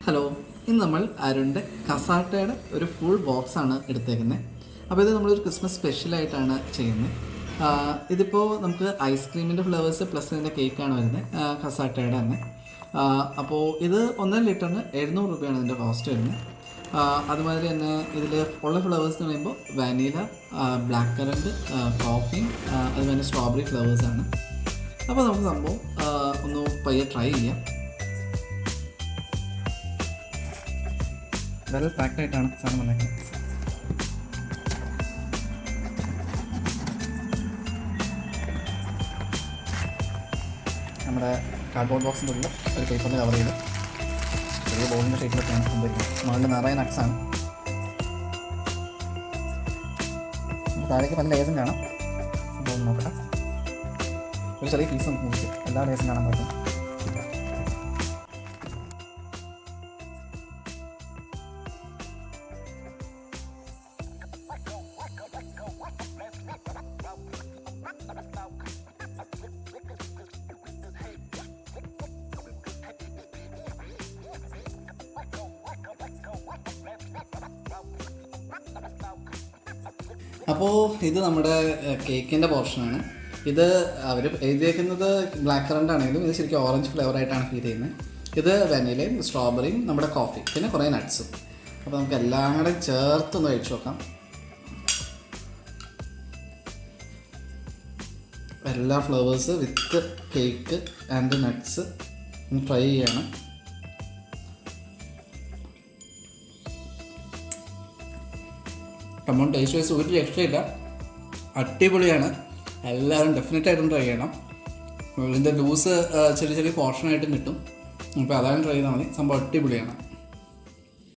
Hello, ഇന്ന് നമ്മൾ അരുണിൻ്റെ കസാട്ടയുടെ ഒരു ഫുൾ ബോക്സാണ് എടുത്തേക്കുന്നത്. അപ്പോൾ ഇത് നമ്മളൊരു ക്രിസ്മസ് സ്പെഷ്യലായിട്ടാണ് ചെയ്യുന്നത്. ഇതിപ്പോൾ നമുക്ക് ഐസ്ക്രീമിൻ്റെ ഫ്ലേവേഴ്സ് പ്ലസ് ഇതിൻ്റെ കേക്കാണ് വരുന്നത്, കസാട്ടയുടെ തന്നെ. അപ്പോൾ ഇത് 1.5 ലിറ്ററിന് 700 രൂപയാണ് ഇതിൻ്റെ കോസ്റ്റ് വരുന്നത്. അതുമാതിരി തന്നെ ഇതിൽ ഉള്ള ഫ്ലേവേഴ്സ് എന്ന് പറയുമ്പോൾ വാനില, ബ്ലാക്ക് കറൻറ്റ്, കോഫി, അതുപോലെ സ്ട്രോബെറി ഫ്ലേവേഴ്സാണ്. അപ്പോൾ നമുക്ക് സംഭവം ഒന്ന് പയ്യെ ട്രൈ ചെയ്യാം. വെൽ പാക്ഡായിട്ടാണ് സാധനം വന്നേക്കുന്നത്. നമ്മുടെ കാർഡ്ബോർഡ് ബോക്സിൻ്റെ ഉള്ളിൽ ഒരു പേപ്പറിൽ കവർ ചെയ്ത് ചെറിയ ബോളിൻ്റെ ഷേപ്പിലൊക്കെയാണ് സംഭവിക്കുന്നത്. മുകളിൽ നിറയെ നട്ട്സാണ്. താഴേക്ക് പല ലേസും കാണാം. അപ്പോൾ നോക്കാം, ഒരു ചെറിയ പീസ് നമുക്ക് മുറിച്ച് എല്ലാ ലേസും കാണാൻ പറ്റും. അപ്പോൾ ഇത് നമ്മുടെ കേക്കിൻ്റെ പോർഷനാണ്. ഇത് അവർ എഴുതിയേക്കുന്നത് ബ്ലാക്ക് കറൻറ്റ് ആണെങ്കിലും ഇത് ശരിക്കും ഓറഞ്ച് ഫ്ലേവറായിട്ടാണ് ഫീൽ ചെയ്യുന്നത്. ഇത് വെനിലയും സ്ട്രോബെറിയും നമ്മുടെ കോഫി, പിന്നെ കുറേ നട്ട്സും. അപ്പോൾ നമുക്ക് എല്ലാം കൂടെ ചേർത്തൊന്ന് കഴിച്ചു നോക്കാം. എല്ലാ flavours with cake and nuts ഒന്ന് ട്രൈ ചെയ്യണം. കമ്പൗണ്ട് ടേസ്റ്റ് വൈസ് ഒരു രക്ഷയില്ല, അടിപൊളിയാണ്. എല്ലാവരും ഡെഫിനറ്റായിട്ടും ട്രൈ ചെയ്യണം. ഇതിൻ്റെ ലൂസ് ചെറിയ ചെറിയ പോർഷനായിട്ടും കിട്ടും. അപ്പോൾ അതാണ് ട്രൈ ചെയ്താൽ മതി. സംഭവം അടിപൊളിയാണ്.